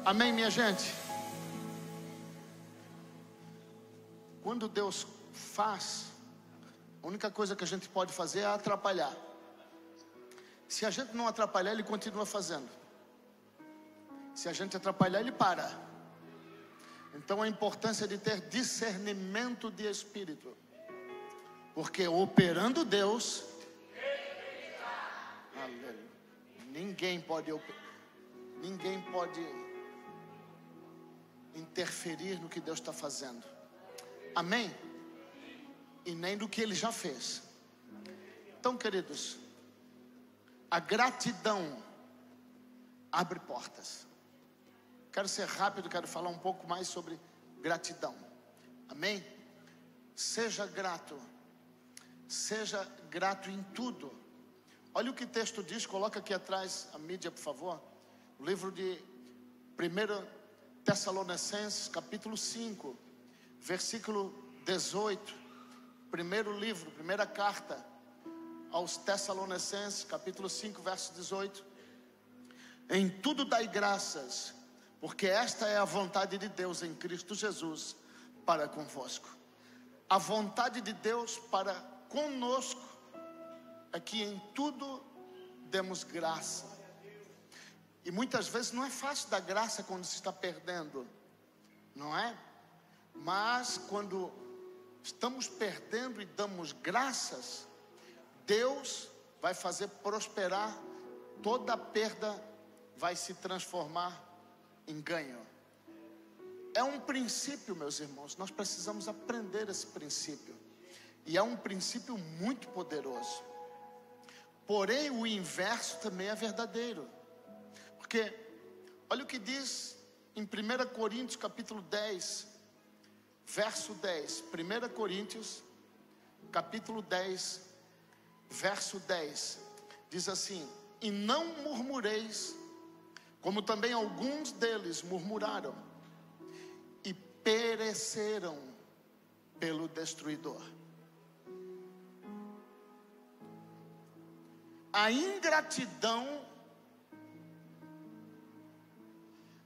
Amém, minha gente? Quando Deus faz, a única coisa que a gente pode fazer é atrapalhar. Se a gente não atrapalhar, Ele continua fazendo. Se a gente atrapalhar, Ele para. Então a importância de ter discernimento de espírito, porque operando Deus, aleluia, ninguém pode interferir no que Deus está fazendo. Amém? E nem do que Ele já fez. Então, queridos, a gratidão abre portas. Quero ser rápido, quero falar um pouco mais sobre gratidão. Amém? Seja grato em tudo. Olha o que o texto diz, coloca aqui atrás a mídia, por favor. O livro de 1 Tessalonicenses, capítulo 5, versículo 18. Primeira carta aos Tessalonicenses, capítulo 5, verso 18. Em tudo dai graças, porque esta é a vontade de Deus em Cristo Jesus para convosco. A vontade de Deus para conosco é que em tudo demos graça. E muitas vezes não é fácil dar graça quando se está perdendo, não é? Mas quando estamos perdendo e damos graças, Deus vai fazer prosperar. Toda a perda vai se transformar em ganho. É um princípio, meus irmãos. Nós precisamos aprender esse princípio. E é um princípio muito poderoso. Porém, o inverso também é verdadeiro. Porque, olha o que diz em 1 Coríntios capítulo 10, verso 10. 1 Coríntios capítulo 10, verso 10. Diz assim: e não murmureis, como também alguns deles murmuraram e pereceram pelo destruidor. A ingratidão,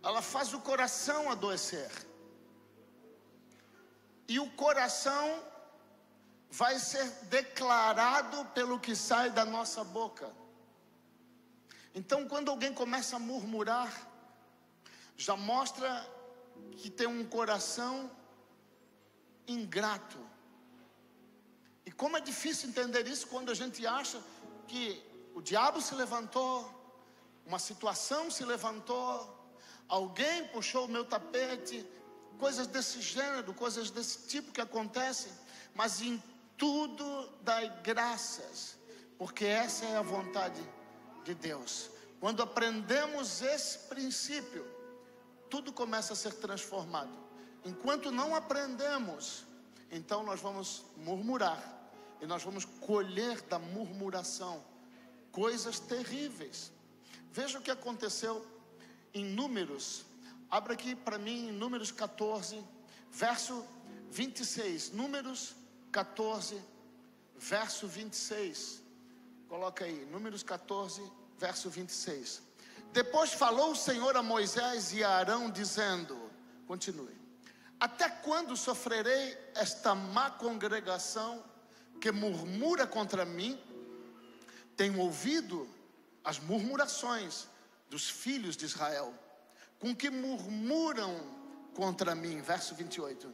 ela faz o coração adoecer. E o coração vai ser declarado pelo que sai da nossa boca. Então, quando alguém começa a murmurar, já mostra que tem um coração ingrato. E como é difícil entender isso quando a gente acha que o diabo se levantou, uma situação se levantou, alguém puxou o meu tapete, coisas desse gênero, coisas desse tipo que acontecem. Mas em tudo dai graças, porque essa é a vontade de Deus. Quando aprendemos esse princípio, tudo começa a ser transformado. Enquanto não aprendemos, então nós vamos murmurar, e nós vamos colher da murmuração coisas terríveis. Veja o que aconteceu em Números. Abra aqui para mim em Números 14, verso 26. Números 14, verso 26. Coloca aí, Números 14, verso 26. Depois falou o Senhor a Moisés e a Arão, dizendo, continue: até quando sofrerei esta má congregação que murmura contra mim? Tenho ouvido as murmurações dos filhos de Israel, com que murmuram contra mim. Verso 28.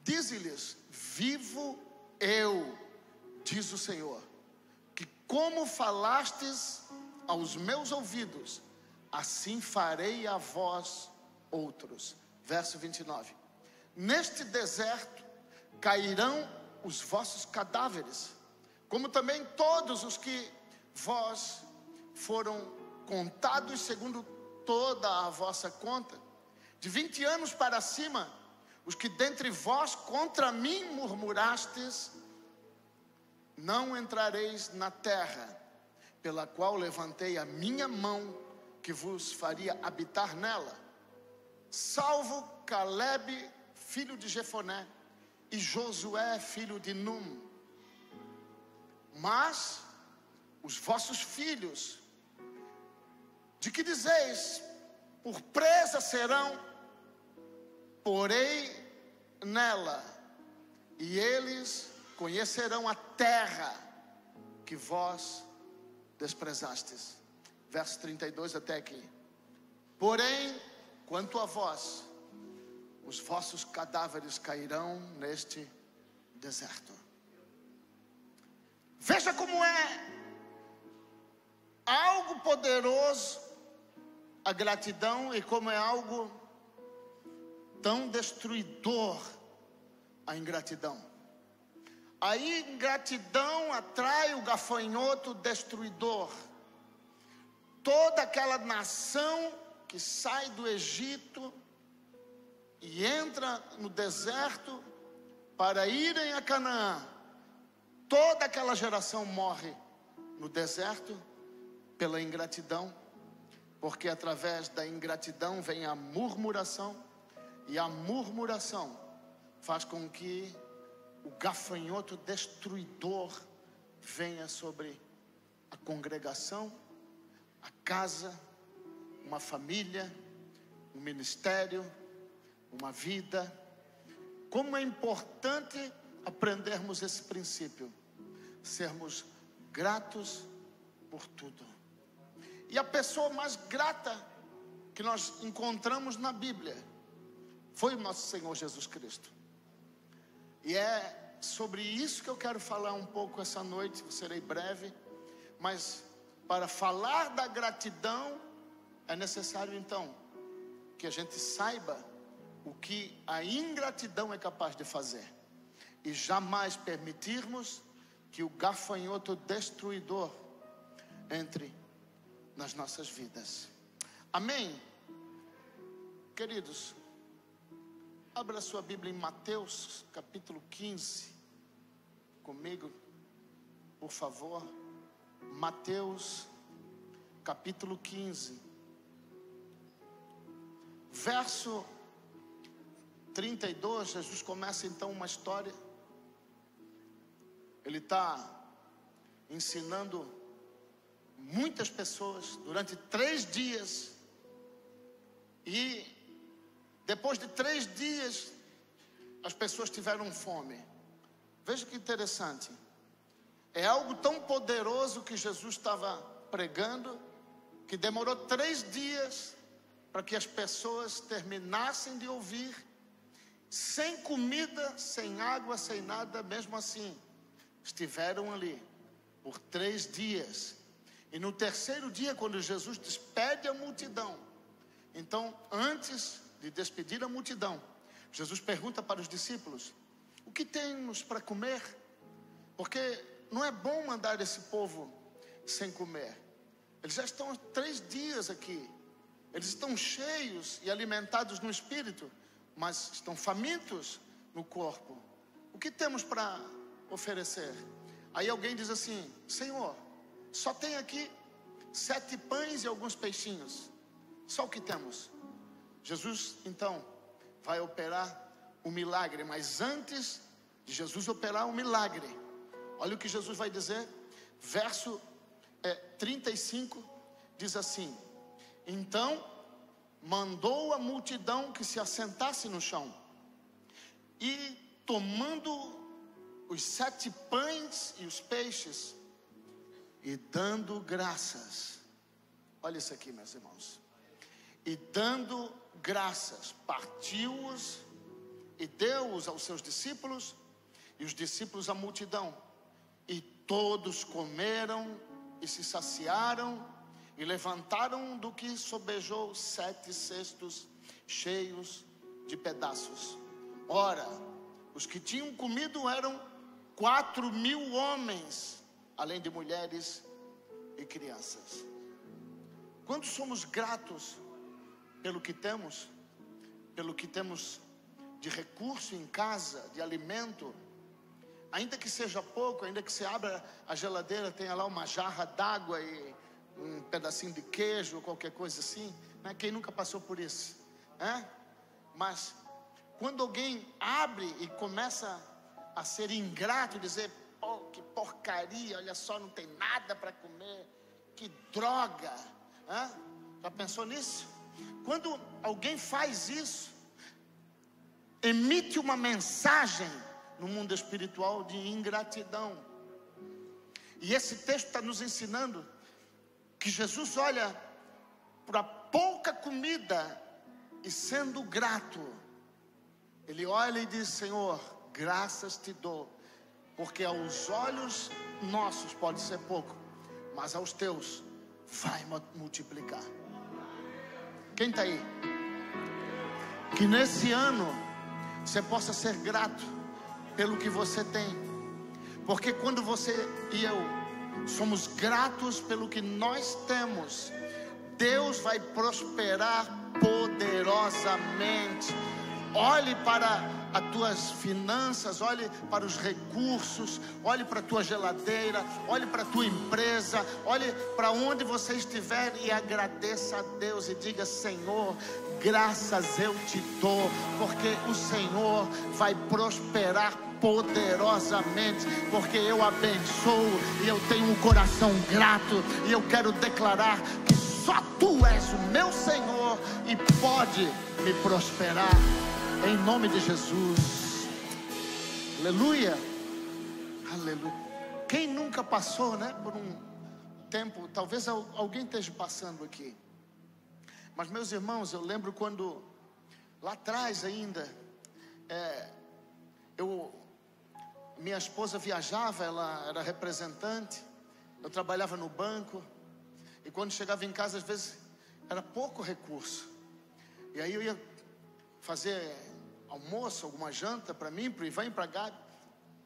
Dize-lhes: vivo eu, diz o Senhor, que como falastes aos meus ouvidos, assim farei a vós outros. Verso 29. Neste deserto cairão os vossos cadáveres, como também todos os que vós foram contados segundo toda a vossa conta. De 20 anos para cima, os que dentre vós contra mim murmurastes, não entrareis na terra, pela qual levantei a minha mão, que vos faria habitar nela, salvo Calebe, filho de Jefoné, e Josué, filho de Num. Mas os vossos filhos, de que dizeis, por presa serão, porei nela, e eles conhecerão a terra que vós desprezastes. Verso 32 até aqui. Porém, quanto a vós, os vossos cadáveres cairão neste deserto. Veja como é algo poderoso a gratidão, e como é algo tão destruidor a ingratidão. A ingratidão atrai o gafanhoto destruidor. Toda aquela nação que sai do Egito e entra no deserto para irem a Canaã, toda aquela geração morre no deserto pela ingratidão, porque através da ingratidão vem a murmuração, e a murmuração faz com que o gafanhoto destruidor venha sobre a congregação, a casa, uma família, um ministério, uma vida. Como é importante aprendermos esse princípio, sermos gratos por tudo. E a pessoa mais grata que nós encontramos na Bíblia foi o nosso Senhor Jesus Cristo. E é sobre isso que eu quero falar um pouco essa noite. Eu serei breve, mas para falar da gratidão é necessário então que a gente saiba o que a ingratidão é capaz de fazer, e jamais permitirmos que o gafanhoto destruidor entre nas nossas vidas. Amém? Queridos, abra sua Bíblia em Mateus capítulo 15 comigo, por favor. Mateus capítulo 15, verso 32. Jesus começa então uma história. Ele está ensinando muitas pessoas durante 3 dias, e depois de 3 dias as pessoas tiveram fome. Veja que interessante, é algo tão poderoso que Jesus estava pregando, que demorou 3 dias para que as pessoas terminassem de ouvir, sem comida, sem água, sem nada. Mesmo assim, estiveram ali por 3 dias. E no 3º dia, quando Jesus despede a multidão, então, antes de despedir a multidão, Jesus pergunta para os discípulos: o que temos para comer? Porque não é bom mandar esse povo sem comer. Eles já estão há 3 dias aqui. Eles estão cheios e alimentados no espírito, mas estão famintos no corpo. O que temos para oferecer? Aí alguém diz assim: Senhor, só tem aqui 7 pães e alguns peixinhos. Só o que temos. Jesus então vai operar um milagre, mas antes de Jesus operar um milagre, olha o que Jesus vai dizer. Verso 35 diz assim: então mandou a multidão que se assentasse no chão, e tomando os 7 pães e os peixes, e dando graças, olha isso aqui, meus irmãos, e dando graças, partiu-os e deu-os aos seus discípulos, e os discípulos à multidão, e todos comeram e se saciaram, e levantaram do que sobejou 7 cestos cheios de pedaços. Ora, os que tinham comido eram 4.000 homens, além de mulheres e crianças. Quando somos gratos pelo que temos de recurso em casa, de alimento, ainda que seja pouco, ainda que você abra a geladeira, tenha lá uma jarra d'água e um pedacinho de queijo ou qualquer coisa assim, né? Quem nunca passou por isso, né? Mas quando alguém abre e começa a ser ingrato, dizer: pô, que porcaria, olha só, não tem nada para comer, que droga, né? Já pensou nisso? Quando alguém faz isso, emite uma mensagem no mundo espiritual de ingratidão. E esse texto está nos ensinando que Jesus olha para pouca comida e sendo grato, Ele olha e diz: Senhor, graças te dou, porque aos olhos nossos pode ser pouco, mas aos teus vai multiplicar. Quem está aí? Que nesse ano você possa ser grato pelo que você tem, porque quando você e eu somos gratos pelo que nós temos, Deus vai prosperar poderosamente. Olhe para as tuas finanças, olhe para os recursos, olhe para a tua geladeira, olhe para a tua empresa, olhe para onde você estiver e agradeça a Deus e diga: Senhor, graças eu te dou, porque o Senhor vai prosperar poderosamente, porque eu abençoo e eu tenho um coração grato, e eu quero declarar que só Tu és o meu Senhor e pode me prosperar. Em nome de Jesus. Aleluia. Aleluia. Quem nunca passou, né, por um tempo, talvez alguém esteja passando aqui, mas meus irmãos, eu lembro quando lá atrás ainda, minha esposa viajava, ela era representante, eu trabalhava no banco, e quando chegava em casa, às vezes era pouco recurso, e aí eu ia fazer almoço, alguma janta para mim, para o Ivan e para a Gabi.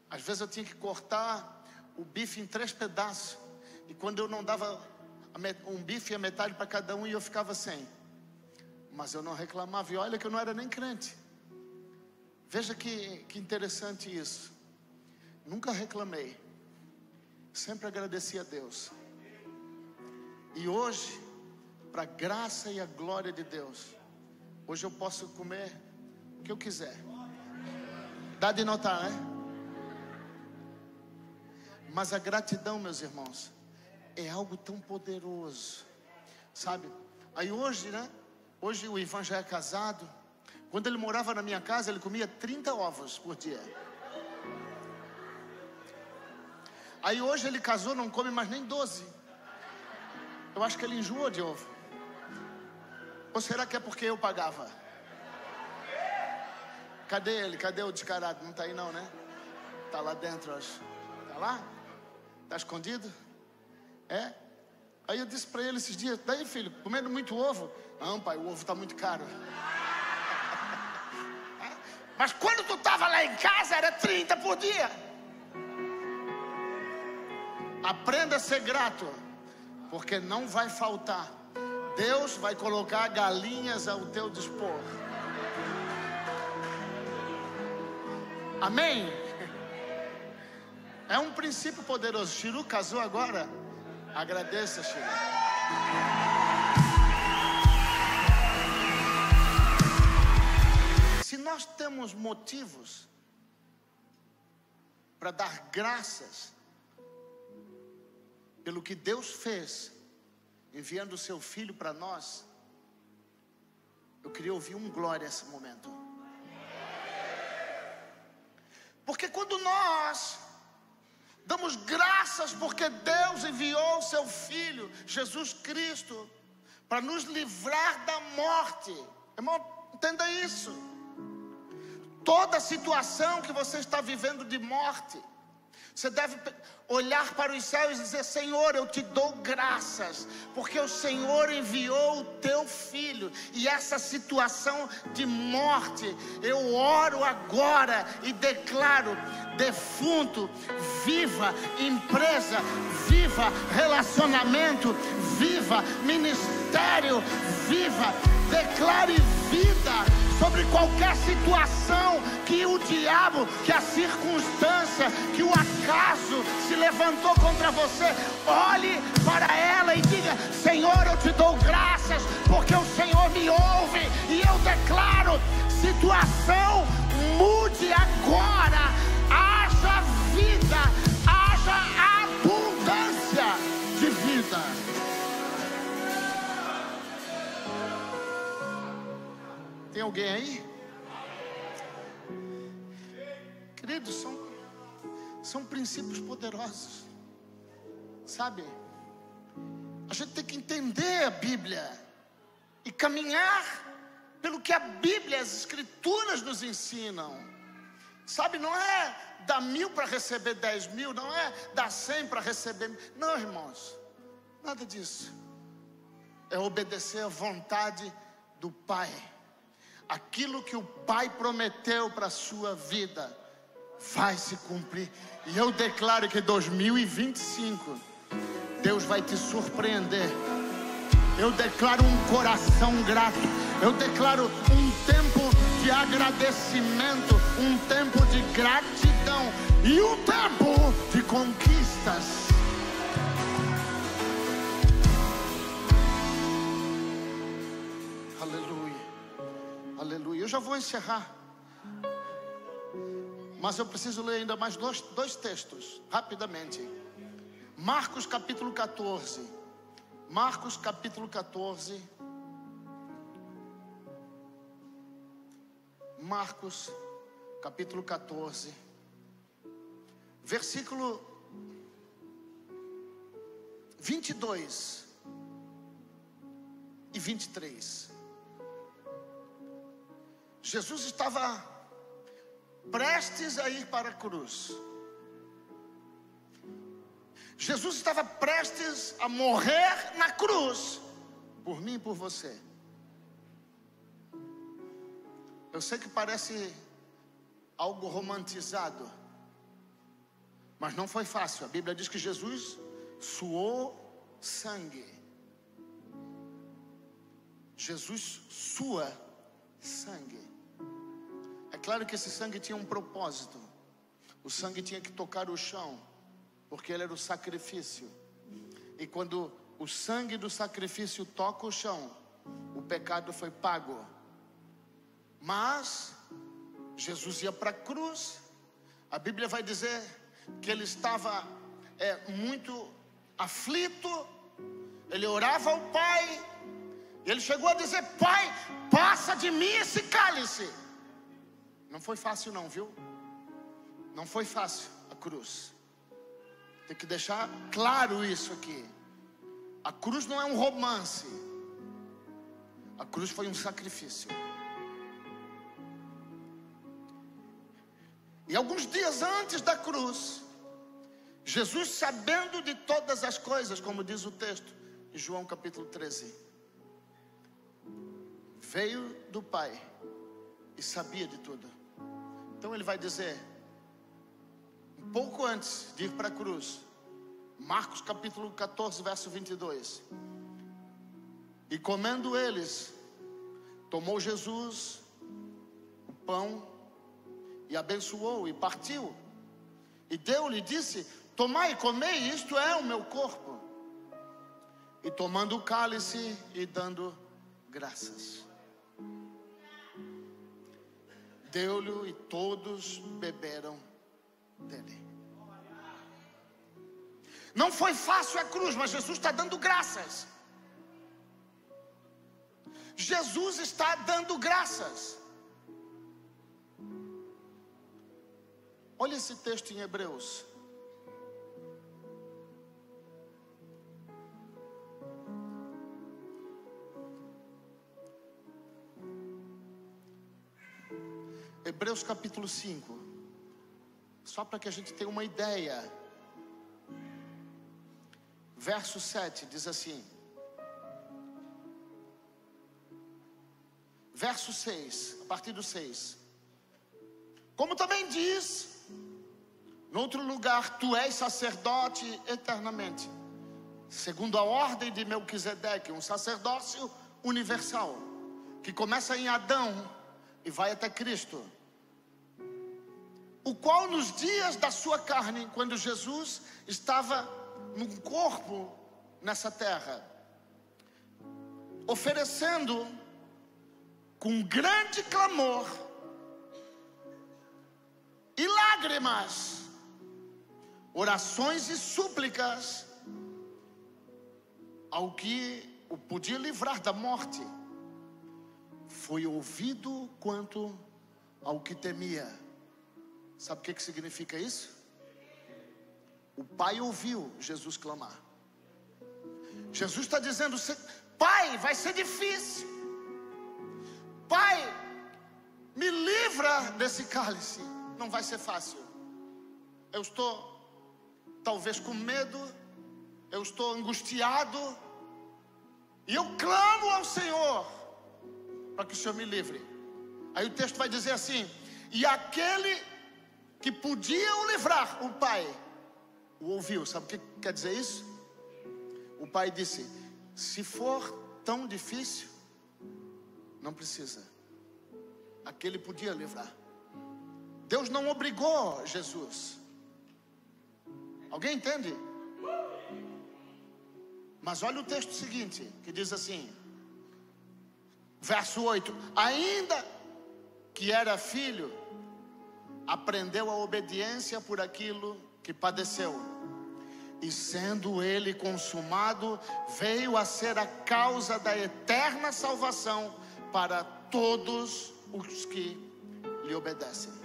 Às vezes eu tinha que cortar o bife em 3 pedaços, e quando eu não dava um bife a metade para cada um, e eu ficava sem, mas eu não reclamava, e olha que eu não era nem crente. Veja que interessante isso. Nunca reclamei, sempre agradeci a Deus. E hoje, para a graça e a glória de Deus, hoje eu posso comer o que eu quiser. Dá de notar, né? Mas a gratidão, meus irmãos, é algo tão poderoso, sabe? Aí hoje, né? Hoje o Ivan já é casado. Quando ele morava na minha casa, ele comia 30 ovos por dia. Aí hoje ele casou, não come mais nem 12. Eu acho que ele enjoou de ovo. Ou será que é porque eu pagava? Cadê ele? Cadê o descarado? Não está aí não, né? Está lá dentro, acho. Está lá? Está escondido? É? Aí eu disse para ele esses dias: daí, filho, comendo muito ovo? Não, pai, o ovo está muito caro. Mas quando tu estava lá em casa, era 30 por dia. Aprenda a ser grato, porque não vai faltar. Deus vai colocar galinhas ao teu dispor. Amém? É um princípio poderoso. Chiru casou agora? Agradeça, Chiru. Se nós temos motivos para dar graças pelo que Deus fez, enviando o seu Filho para nós, eu queria ouvir um glória nesse momento. Porque quando nós damos graças porque Deus enviou o seu Filho, Jesus Cristo, para nos livrar da morte, irmão, entenda isso. Toda situação que você está vivendo de morte, você deve olhar para os céus e dizer: Senhor, eu te dou graças, porque o Senhor enviou o teu Filho. E essa situação de morte, eu oro agora e declaro: defunto, viva, empresa, viva, relacionamento, viva, ministério, viva. Declare vida sobre qualquer situação que o diabo, que a circunstância, que o acaso se levantou contra você. Olhe para ela e diga: Senhor, eu te dou graças, porque o Senhor me ouve. E eu declaro: situação, mude agora. Haja vida, haja abundância de vida. alguém aí? Queridos, são princípios poderosos, sabe? A gente tem que entender a Bíblia e caminhar pelo que a Bíblia, as Escrituras nos ensinam. Sabe, não é dar 1.000 para receber 10.000, não é dar 100 para receber. Não, irmãos, nada disso. É obedecer à vontade do Pai. Aquilo que o Pai prometeu para a sua vida vai se cumprir. E eu declaro que 2025 Deus vai te surpreender. Eu declaro um coração grato. Eu declaro um tempo de agradecimento, um tempo de gratidão e um tempo de conquistas. Aleluia, aleluia. Eu já vou encerrar, mas eu preciso ler ainda mais dois textos, rapidamente. Marcos capítulo 14. Marcos capítulo 14. Marcos capítulo 14, versículo 22 e 23. Jesus estava prestes a ir para a cruz. Jesus estava prestes a morrer na cruz, por mim e por você. Eu sei que parece algo romantizado, mas não foi fácil. A Bíblia diz que Jesus suou sangue. Jesus sua sangue. É claro que esse sangue tinha um propósito. O sangue tinha que tocar o chão, porque ele era o sacrifício. E quando o sangue do sacrifício toca o chão, o pecado foi pago. Mas Jesus ia para a cruz. A Bíblia vai dizer que ele estava muito aflito. Ele orava ao Pai. E ele chegou a dizer: Pai, passa de mim esse cálice. Não foi fácil não, viu? Não foi fácil a cruz. Tem que deixar claro isso aqui. A cruz não é um romance. A cruz foi um sacrifício. E alguns dias antes da cruz, Jesus, sabendo de todas as coisas, como diz o texto em João capítulo 13, veio do Pai e sabia de tudo. Então ele vai dizer, um pouco antes de ir para a cruz, Marcos capítulo 14, verso 22. E comendo eles, tomou Jesus o pão e abençoou e partiu. E deu-lhe e disse: tomai e comei, isto é o meu corpo. E tomando o cálice e dando graças, deu-lhe e todos beberam dele. Não foi fácil a cruz, mas Jesus está dando graças. Jesus está dando graças. Olha esse texto em Hebreus. Hebreus capítulo 5. Só para que a gente tenha uma ideia. Verso 7 diz assim. Verso 6, a partir do 6. Como também diz no outro lugar: tu és sacerdote eternamente, segundo a ordem de Melquisedeque, um sacerdócio universal, que começa em Adão e vai até Cristo, o qual nos dias da sua carne, quando Jesus estava num corpo nessa terra, oferecendo com grande clamor e lágrimas, orações e súplicas ao que o podia livrar da morte, foi ouvido quanto ao que temia. Sabe o que significa isso? O Pai ouviu Jesus clamar. Jesus está dizendo: Pai, vai ser difícil. Pai, me livra desse cálice. Não vai ser fácil. Eu estou talvez com medo, eu estou angustiado, e eu clamo ao Senhor para que o Senhor me livre. Aí o texto vai dizer assim: e aquele que podia o livrar, o Pai, o ouviu. Sabe o que quer dizer isso? O Pai disse: se for tão difícil, não precisa. Aquele podia livrar. Deus não obrigou Jesus. Alguém entende? Mas olha o texto seguinte, que diz assim, verso 8: ainda que era filho, aprendeu a obediência por aquilo que padeceu, e sendo ele consumado, veio a ser a causa da eterna salvação para todos os que lhe obedecem.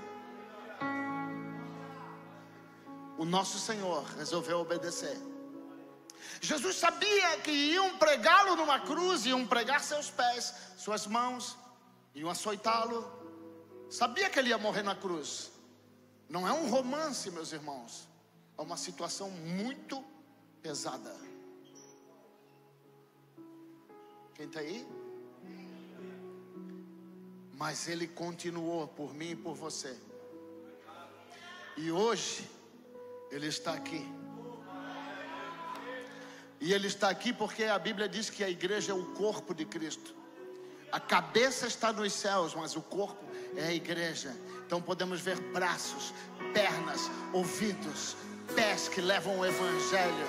O nosso Senhor resolveu obedecer. Jesus sabia que iam pregá-lo numa cruz, iam pregar seus pés, suas mãos, iam açoitá-lo. Sabia que ele ia morrer na cruz. Não é um romance, meus irmãos. É uma situação muito pesada. Quem está aí? Mas ele continuou por mim e por você. E hoje ele está aqui. E ele está aqui porque a Bíblia diz que a igreja é o corpo de Cristo. A cabeça está nos céus, mas o corpo é a igreja. Então podemos ver braços, pernas, ouvidos, pés que levam o evangelho,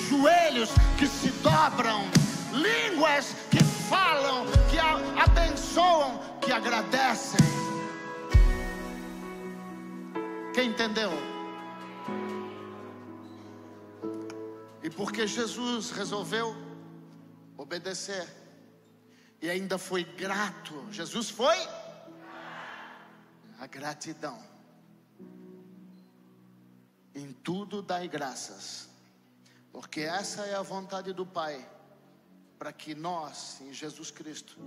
joelhos que se dobram, línguas que falam, que abençoam, que agradecem. Quem entendeu? E porque Jesus resolveu obedecer e ainda foi grato, Jesus foi a gratidão. Em tudo dai graças, porque essa é a vontade do Pai, para que nós, em Jesus Cristo,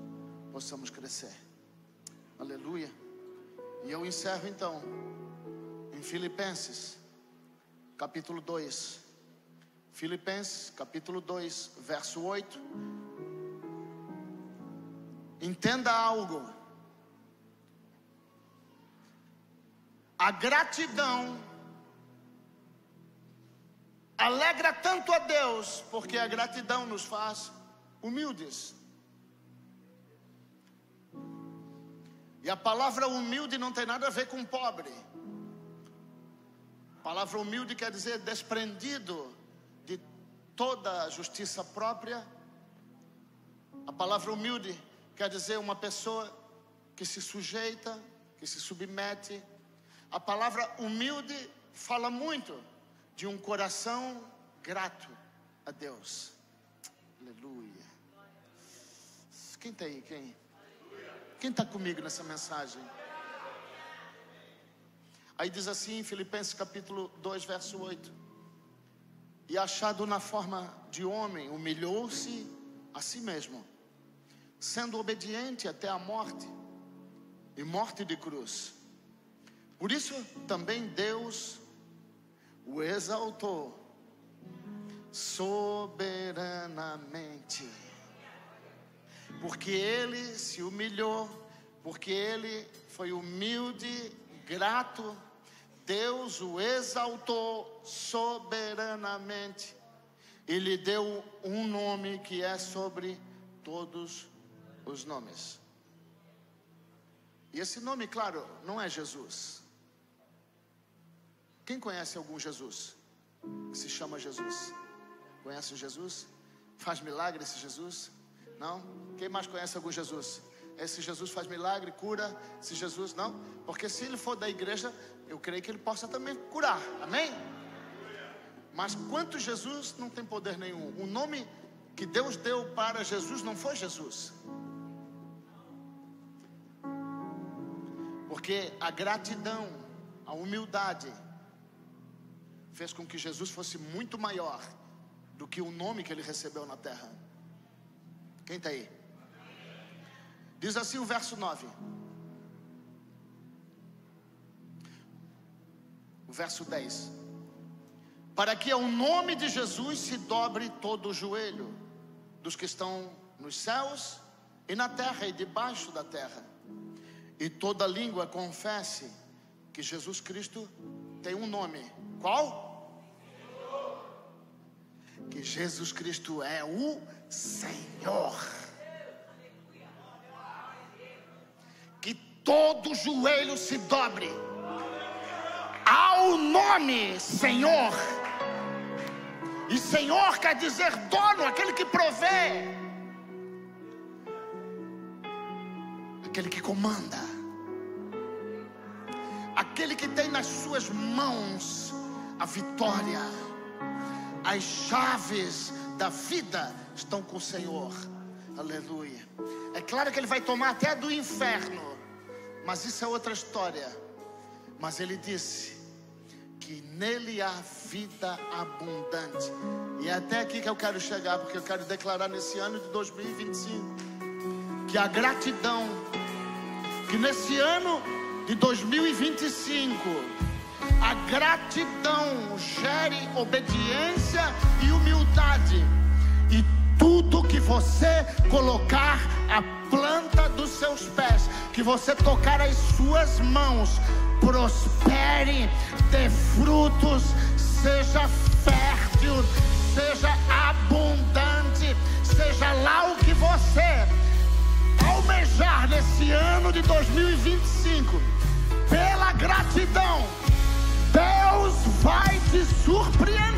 possamos crescer. Aleluia. E eu encerro então em Filipenses capítulo 2. Filipenses capítulo 2, verso 8. Entenda algo. A gratidão alegra tanto a Deus, porque a gratidão nos faz humildes. E a palavra humilde não tem nada a ver com pobre. A palavra humilde quer dizer desprendido de toda a justiça própria. A palavra humilde quer dizer uma pessoa que se sujeita, que se submete. A palavra humilde fala muito de um coração grato a Deus. Aleluia. Quem está aí? Quem está comigo nessa mensagem? Aí diz assim, Filipenses capítulo 2, verso 8: e achado na forma de homem, humilhou-se a si mesmo, sendo obediente até a morte, e morte de cruz. Por isso também Deus o exaltou soberanamente, porque ele se humilhou, porque ele foi humilde, grato. Deus o exaltou soberanamente e lhe deu um nome que é sobre todos os nomes. E esse nome, claro, não é Jesus. Quem conhece algum Jesus que se chama Jesus? Conhece o Jesus? Faz milagre esse Jesus? Não? Quem mais conhece algum Jesus? Esse Jesus faz milagre, cura. Esse Jesus não? Porque se ele for da igreja, eu creio que ele possa também curar. Amém? Mas quanto Jesus não tem poder nenhum. O nome que Deus deu para Jesus não foi Jesus. Porque a gratidão, a humildade, fez com que Jesus fosse muito maior do que o nome que ele recebeu na terra. Quem está aí? Diz assim o verso 9. O verso 10. Para que ao nome de Jesus se dobre todo o joelho dos que estão nos céus e na terra e debaixo da terra, e toda língua confesse que Jesus Cristo tem um nome. Qual? Que Jesus Cristo é o Senhor. Que todo joelho se dobre ao nome Senhor. E Senhor quer dizer dono, aquele que provê, aquele que comanda, aquele que tem nas suas mãos a vitória. As chaves da vida estão com o Senhor. Aleluia. É claro que ele vai tomar até do inferno, mas isso é outra história. Mas ele disse que nele há vida abundante. E é até aqui que eu quero chegar, porque eu quero declarar nesse ano de 2025 que a gratidão, que nesse ano de 2025 a gratidão gere obediência e humildade, e tudo que você colocar a planta dos seus pés, que você tocar as suas mãos, prospere, dê frutos, seja fértil, seja abundante, seja lá o que você almejar nesse ano de 2025, pela gratidão, Deus vai te surpreender.